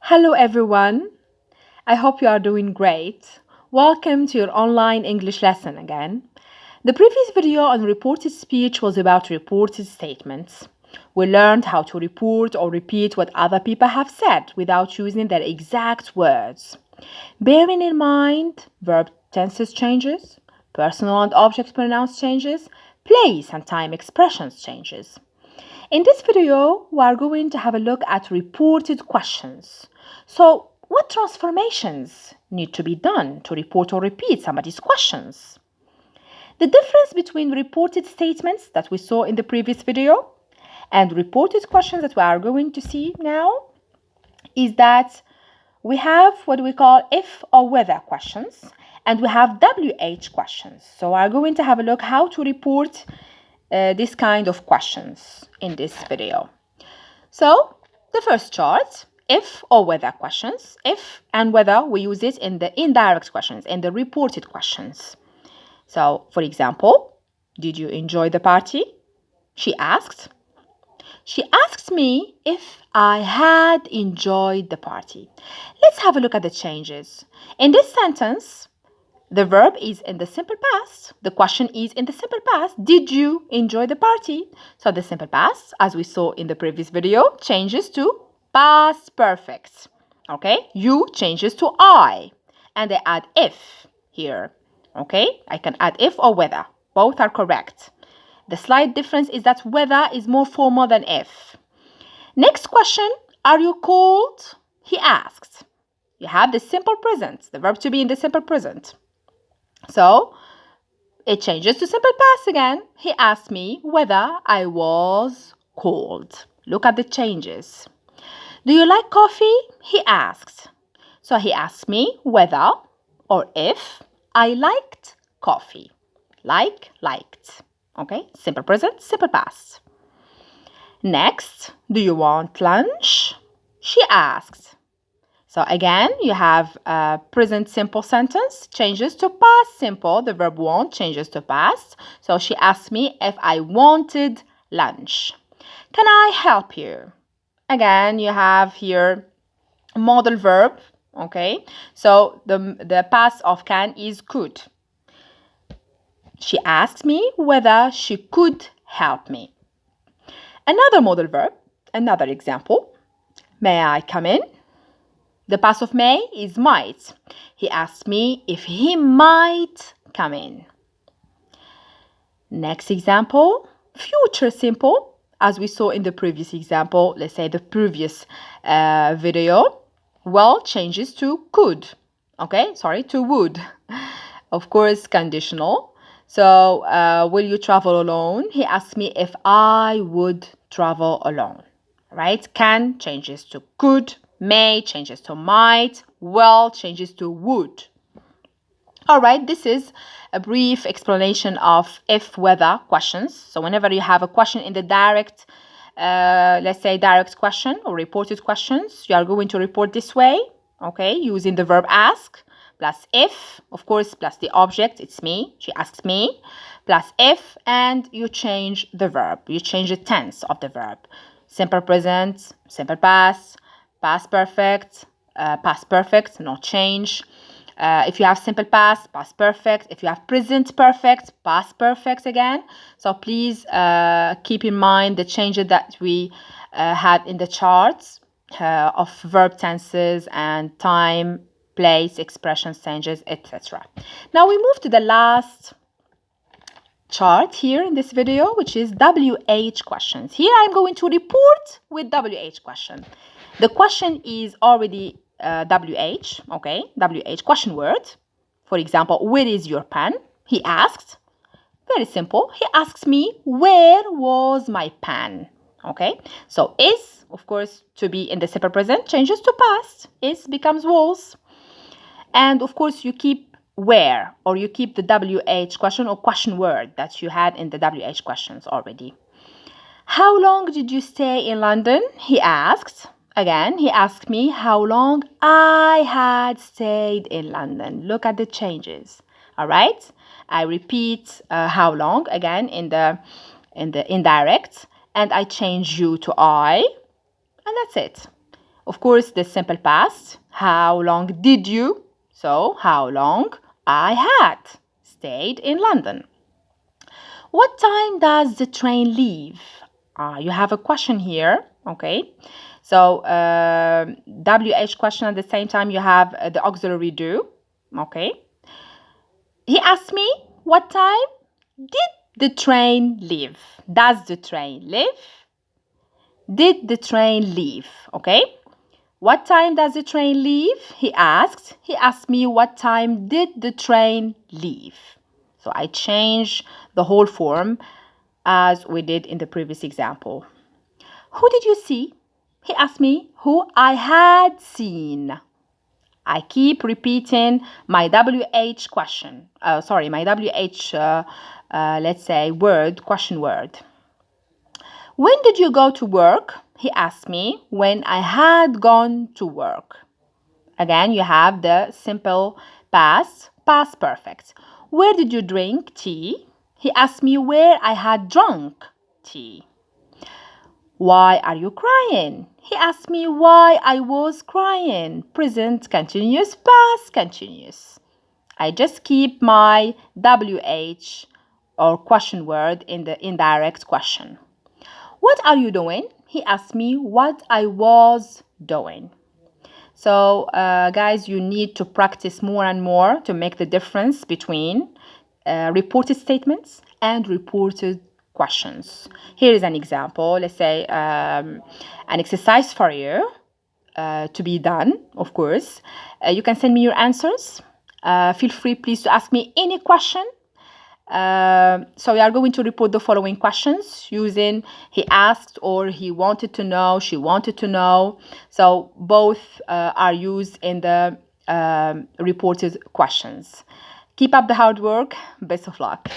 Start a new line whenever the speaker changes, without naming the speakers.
Hello everyone. I hope you are doing great. Welcome to your online English lesson again. The previous video on reported speech was about reported statements. We learned how to report or repeat what other people have said without using their exact words. Bearing in mind verb tenses changes, personal and object pronouns changes, place and time expressions changes. In this video, we are going to have a look at reported questions. So, what transformations need to be done to report or repeat somebody's questions? The difference between reported statements that we saw in the previous video and reported questions that we are going to see now is that we have what we call if or whether questions and we have WH questions. So we are going to have a look how to report this kind of questions in this video. So the first chart, if or whether questions. If and whether we use it in the indirect questions, in the reported questions. So for example, did you enjoy the party? She asked. She asked me if I had enjoyed the party. Let's have a look at the changes. In this sentence, the verb is in the simple past. The question is in the simple past. Did you enjoy the party? So the simple past, as we saw in the previous video, changes to past perfect. Okay? You changes to I. And I add if here. Okay? I can add if or whether. Both are correct. The slight difference is that whether is more formal than if. Next question. Are you cold? He asked. You have the simple present. The verb to be in the simple present. So, it changes to simple past again. He asked me whether I was cold. Look at the changes. Do you like coffee? He asked. So, he asked me whether or if I liked coffee. Liked. Okay, simple present, simple past. Next, do you want lunch? She asked. So again, you have a present simple sentence changes to past simple. The verb want changes to past. So she asked me if I wanted lunch. Can I help you? Again, you have here modal verb. Okay, so the past of can is could. She asked me whether she could help me. Another modal verb, another example. May I come in? The past of may is might. He asked me if he might come in. Next example, future simple. As we saw in the previous example, let's say the previous video, will changes to could. Okay, sorry, to would. Of course, conditional. So, will you travel alone? He asked me if I would travel alone. Right? Can changes to could. May changes to might, will changes to would. All right, this is a brief explanation of if, whether questions. So whenever you have a question in the direct, let's say direct question or reported questions, you are going to report this way, okay, using the verb ask, plus if, of course, plus the object, it's me, she asks me, plus if, and you change the verb. You change the tense of the verb. Simple present, simple past, past perfect, no change. If you have simple past perfect. If you have present perfect, past perfect again. So please keep in mind the changes that we had in the charts of verb tenses and time, place, expressions changes, etc. Now we move to the last chart here in this video, which is WH questions. Here I'm going to report with WH question. The question is already WH, okay, WH question word. For example, where is your pen? He asked. Very simple. He asks me, where was my pen? Okay, so is, of course, to be in the simple present changes to past. Is becomes was. And of course, you keep where, or you keep the WH question or question word that you had in the WH questions already. How long did you stay in London? He asked. Again, he asked me how long I had stayed in London. Look at the changes. All right. I repeat how long again in the indirect, and I change you to I, and that's it. Of course, the simple past. How long did you? So, how long I had stayed in London. What time does the train leave? You have a question here, okay? So, WH question at the same time you have the auxiliary do, okay? He asked me, what time did the train leave? Does the train leave? Did the train leave? Okay. What time does the train leave? He asked. He asked me, what time did the train leave? So I changed the whole form as we did in the previous example. Who did you see? He asked me who I had seen. I keep repeating my WH question. My WH, let's say, question word. When did you go to work? He asked me when I had gone to work. Again, you have the simple past perfect. Where did you drink tea? He asked me where I had drunk tea. Why are you crying? He asked me why I was crying. Present continuous, past continuous. I just keep my WH or question word in the indirect question. What are you doing? He asked me what I was doing. So, guys, you need to practice more and more to make the difference between reported statements and reported questions. Here is an example. Let's say an exercise for you to be done, of course. You can send me your answers. Feel free, please, to ask me any question. So we are going to report the following questions using he asked or he wanted to know, she wanted to know. So both are used in the reported questions. Keep up the hard work. Best of luck.